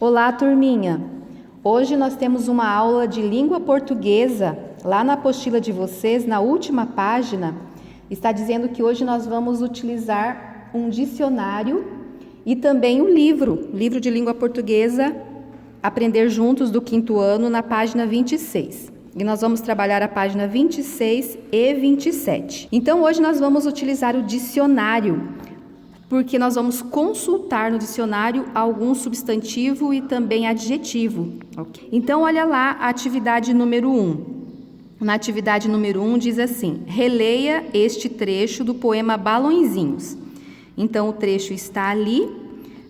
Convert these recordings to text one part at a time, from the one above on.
Olá, turminha! Hoje nós temos uma aula de língua portuguesa. Lá na apostila de vocês, na última página, está dizendo que hoje nós vamos utilizar um dicionário e também um livro de língua portuguesa, Aprender Juntos, do 5º ano, na página 26. E nós vamos trabalhar a página 26 e 27. Então, hoje nós vamos utilizar o dicionário, porque nós vamos consultar no dicionário algum substantivo e também adjetivo. Okay? Então, olha lá a atividade número 1. Na atividade número 1 diz assim: releia este trecho do poema Balõezinhos. Então, o trecho está ali,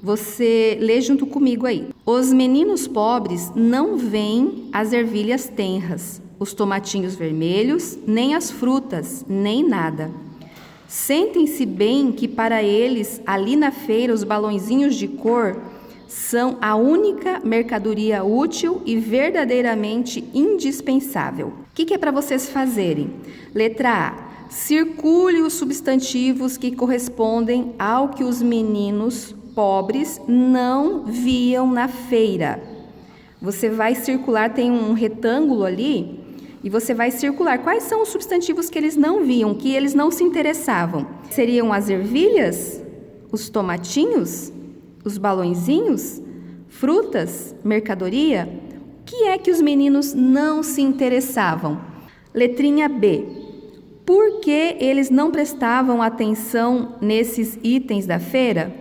você lê junto comigo aí. Os meninos pobres não veem as ervilhas tenras, os tomatinhos vermelhos, nem as frutas, nem nada. Sentem-se bem que para eles, ali na feira, os balõezinhos de cor são a única mercadoria útil e verdadeiramente indispensável. O que é para vocês fazerem? Letra A. Circule os substantivos que correspondem ao que os meninos pobres não viam na feira. Você vai circular, tem um retângulo ali, e você vai circular quais são os substantivos que eles não viam, que eles não se interessavam. Seriam as ervilhas, os tomatinhos, os balõezinhos, frutas, mercadoria? O que é que os meninos não se interessavam? Letrinha B. Por que eles não prestavam atenção nesses itens da feira?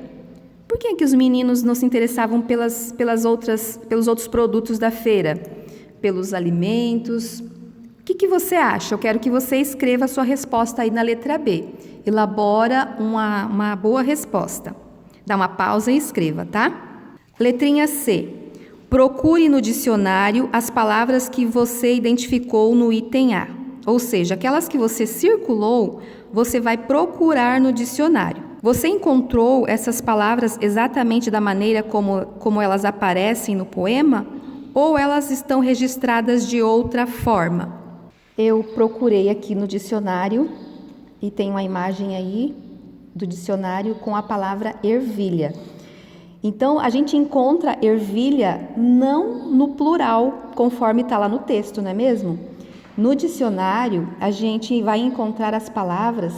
Por que é que os meninos não se interessavam pelos outros produtos da feira? Pelos alimentos? O que você acha? Eu quero que você escreva a sua resposta aí na letra B. Elabora uma boa resposta. Dá uma pausa e escreva, tá? Letrinha C. Procure no dicionário as palavras que você identificou no item A. Ou seja, aquelas que você circulou, você vai procurar no dicionário. Você encontrou essas palavras exatamente da maneira como elas aparecem no poema? Ou elas estão registradas de outra forma? Eu procurei aqui no dicionário e tem uma imagem aí do dicionário com a palavra ervilha. Então, a gente encontra ervilha não no plural, conforme está lá no texto, não é mesmo? No dicionário, a gente vai encontrar as palavras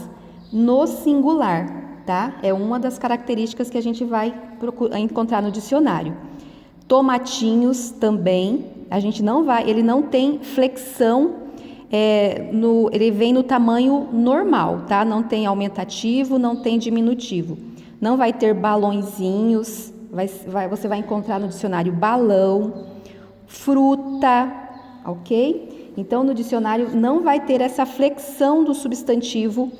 no singular, tá? É uma das características que a gente vai encontrar no dicionário. Tomatinhos também, ele não tem flexão, ele vem no tamanho normal, tá? Não tem aumentativo, não tem diminutivo. Não vai ter balõezinhos, você vai encontrar no dicionário balão, fruta, ok? Então, no dicionário não vai ter essa flexão do substantivo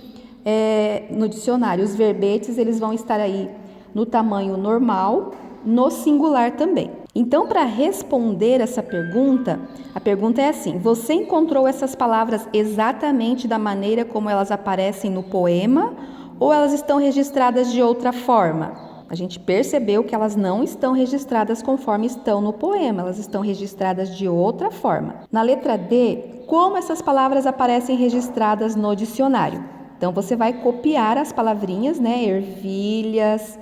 no dicionário. Os verbetes, eles vão estar aí no tamanho normal, no singular também. Então, para responder essa pergunta, a pergunta é assim: você encontrou essas palavras exatamente da maneira como elas aparecem no poema ou elas estão registradas de outra forma? A gente percebeu que elas não estão registradas conforme estão no poema, elas estão registradas de outra forma. Na letra D, como essas palavras aparecem registradas no dicionário? Então, você vai copiar as palavrinhas, né? Ervilhas,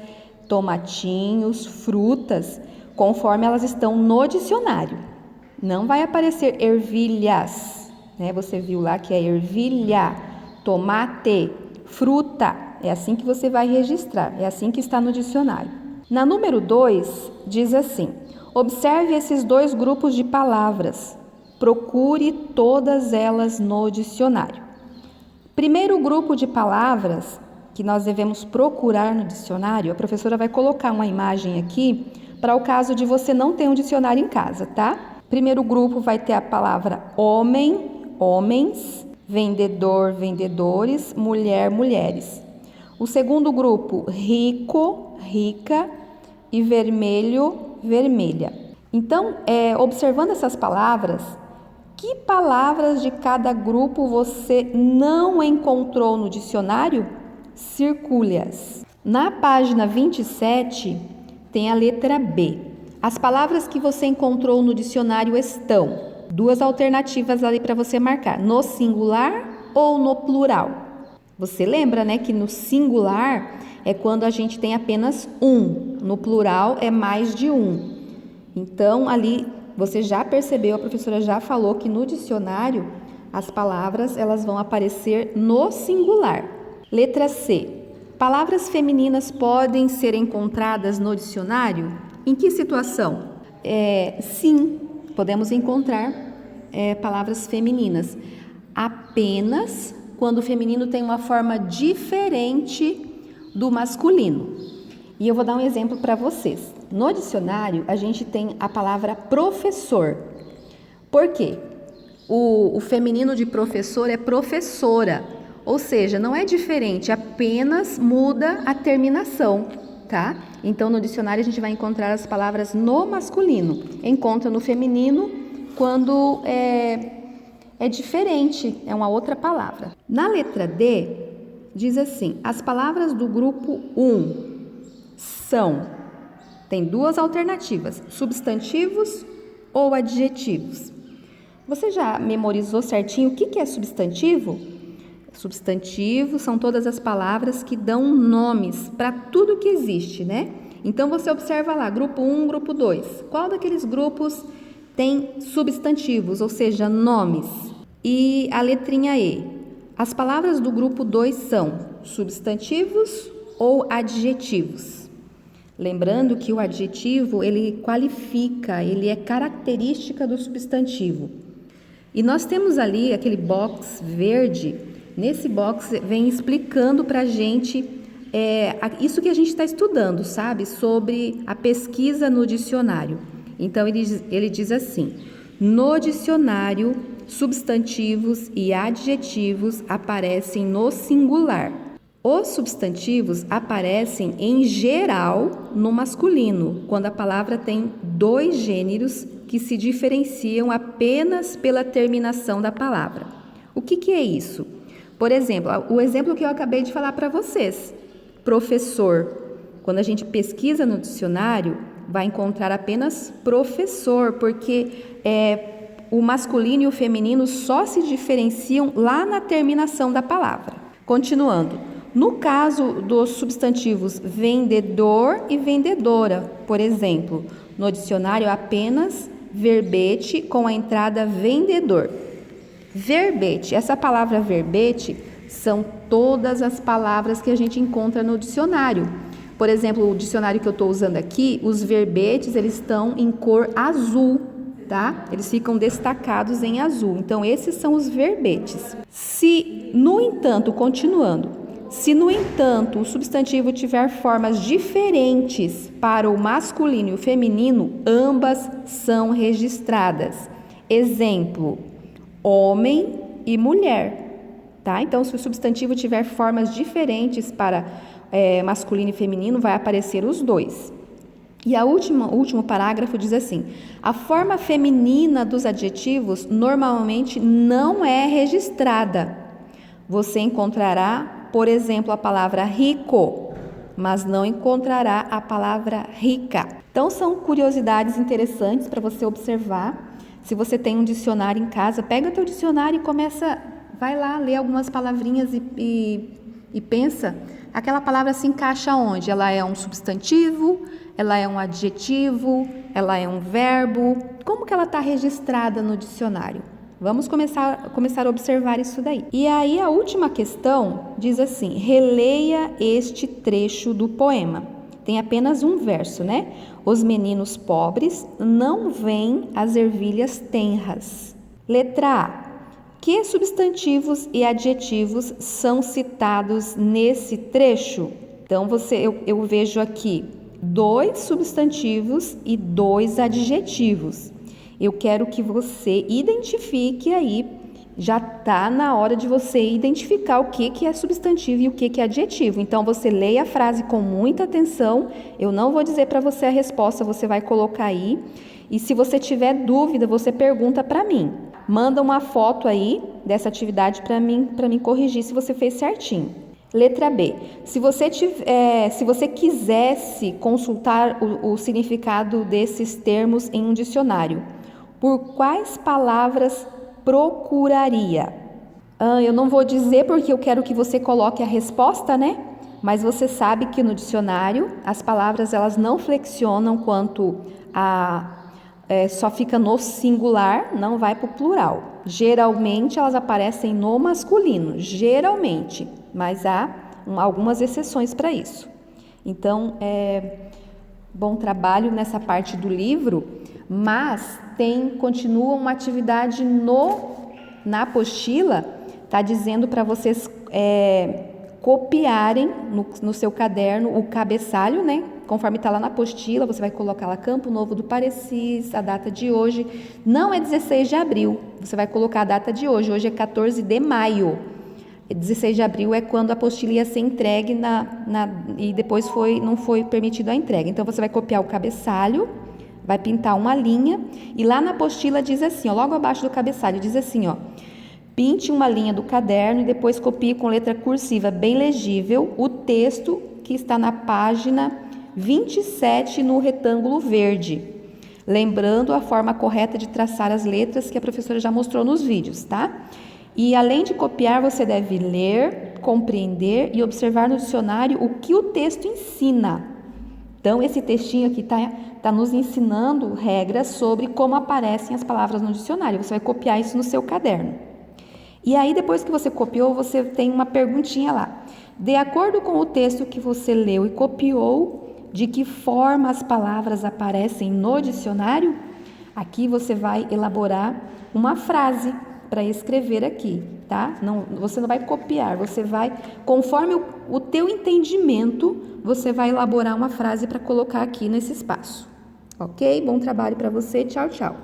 tomatinhos, frutas, conforme elas estão no dicionário. Não vai aparecer ervilhas, né? Você viu lá que é ervilha, tomate, fruta. É assim que você vai registrar, é assim que está no dicionário. Na número 2, diz assim: observe esses dois grupos de palavras. Procure todas elas no dicionário. Primeiro grupo de palavras que nós devemos procurar no dicionário, a professora vai colocar uma imagem aqui para o caso de você não ter um dicionário em casa, tá? Primeiro grupo vai ter a palavra homem, homens, vendedor, vendedores, mulher, mulheres. O segundo grupo, rico, rica e vermelho, vermelha. Então, observando essas palavras, que palavras de cada grupo você não encontrou no dicionário? Circule-as. Na página 27, tem a letra B. As palavras que você encontrou no dicionário estão, duas alternativas ali para você marcar, no singular ou no plural. Você lembra, né, que no singular é quando a gente tem apenas um, no plural é mais de um. Então, ali você já percebeu, a professora já falou que no dicionário as palavras elas vão aparecer no singular. Letra C. Palavras femininas podem ser encontradas no dicionário? Em que situação? Sim, podemos encontrar palavras femininas. Apenas quando o feminino tem uma forma diferente do masculino. E eu vou dar um exemplo para vocês. No dicionário, a gente tem a palavra professor. Por quê? O feminino de professor é professora, ou seja, não é diferente, apenas muda a terminação, tá? Então, no dicionário, a gente vai encontrar as palavras no masculino. Encontra no feminino quando é diferente, é uma outra palavra. Na letra D, diz assim, as palavras do grupo 1 tem duas alternativas, substantivos ou adjetivos. Você já memorizou certinho o que é substantivo? Substantivo são todas as palavras que dão nomes para tudo que existe, né? Então, você observa lá, grupo 1, grupo 2. Qual daqueles grupos tem substantivos, ou seja, nomes? E a letrinha E. As palavras do grupo 2 são substantivos ou adjetivos? Lembrando que o adjetivo, ele qualifica, ele é característica do substantivo. E nós temos ali aquele box verde, nesse box vem explicando para a gente isso que a gente está estudando, sabe? Sobre a pesquisa no dicionário. Então, ele diz assim, no dicionário, substantivos e adjetivos aparecem no singular. Os substantivos aparecem em geral no masculino, quando a palavra tem dois gêneros que se diferenciam apenas pela terminação da palavra. O que é isso? Por exemplo, o exemplo que eu acabei de falar para vocês, professor. Quando a gente pesquisa no dicionário, vai encontrar apenas professor, porque o masculino e o feminino só se diferenciam lá na terminação da palavra. Continuando. No caso dos substantivos vendedor e vendedora, por exemplo, no dicionário apenas verbete com a entrada vendedor. Verbete, essa palavra verbete são todas as palavras que a gente encontra no dicionário. Por exemplo, o dicionário que eu estou usando aqui, os verbetes, eles estão em cor azul, tá? Eles ficam destacados em azul. Então, esses são os verbetes. Se, no entanto, o substantivo tiver formas diferentes para o masculino e o feminino, ambas são registradas. Exemplo, homem e mulher, tá? Então, se o substantivo tiver formas diferentes para masculino e feminino, vai aparecer os dois. E o último parágrafo diz assim, a forma feminina dos adjetivos normalmente não é registrada. Você encontrará, por exemplo, a palavra rico, mas não encontrará a palavra rica. Então, são curiosidades interessantes para você observar. Se você tem um dicionário em casa, pega teu dicionário e vai lá ler algumas palavrinhas e pensa, aquela palavra se encaixa onde? Ela é um substantivo, ela é um adjetivo, ela é um verbo. Como que ela está registrada no dicionário? Vamos começar a observar isso daí. E aí a última questão diz assim, releia este trecho do poema. Tem apenas um verso, né? Os meninos pobres não veem as ervilhas tenras. Letra A. Que substantivos e adjetivos são citados nesse trecho? Então, eu vejo aqui 2 substantivos e 2 adjetivos. Eu quero que você identifique aí, já está na hora de você identificar o que é substantivo e o que é adjetivo. Então, você leia a frase com muita atenção, eu não vou dizer para você a resposta, você vai colocar aí. E se você tiver dúvida, você pergunta para mim. Manda uma foto aí dessa atividade para mim corrigir se você fez certinho. Letra B. Se você quisesse consultar o significado desses termos em um dicionário, por quais palavras procuraria? Eu não vou dizer porque eu quero que você coloque a resposta, né? Mas você sabe que no dicionário as palavras elas não flexionam quanto a só fica no singular, não vai para o plural. Geralmente elas aparecem no masculino, geralmente, mas há algumas exceções para isso. Então, bom trabalho nessa parte do livro, mas continua uma atividade na apostila, está dizendo para vocês copiarem no seu caderno o cabeçalho, né? Conforme está lá na apostila, você vai colocar lá Campo Novo do Parecis, a data de hoje. Não é 16 de abril, você vai colocar a data de hoje. Hoje é 14 de maio. 16 de abril é quando a apostila ia ser entregue e depois não foi permitido a entrega. Então, você vai copiar o cabeçalho, vai pintar uma linha e lá na apostila diz assim, ó, logo abaixo do cabeçalho, diz assim, ó, pinte uma linha do caderno e depois copie com letra cursiva bem legível o texto que está na página 27 no retângulo verde, lembrando a forma correta de traçar as letras que a professora já mostrou nos vídeos, tá? E além de copiar, você deve ler, compreender e observar no dicionário o que o texto ensina. Então, esse textinho aqui tá nos ensinando regras sobre como aparecem as palavras no dicionário. Você vai copiar isso no seu caderno. E aí, depois que você copiou, você tem uma perguntinha lá. De acordo com o texto que você leu e copiou, de que forma as palavras aparecem no dicionário? Aqui você vai elaborar uma frase para escrever aqui, tá? Você não vai copiar, você vai, conforme o teu entendimento, você vai elaborar uma frase para colocar aqui nesse espaço. Ok? Bom trabalho para você, tchau, tchau.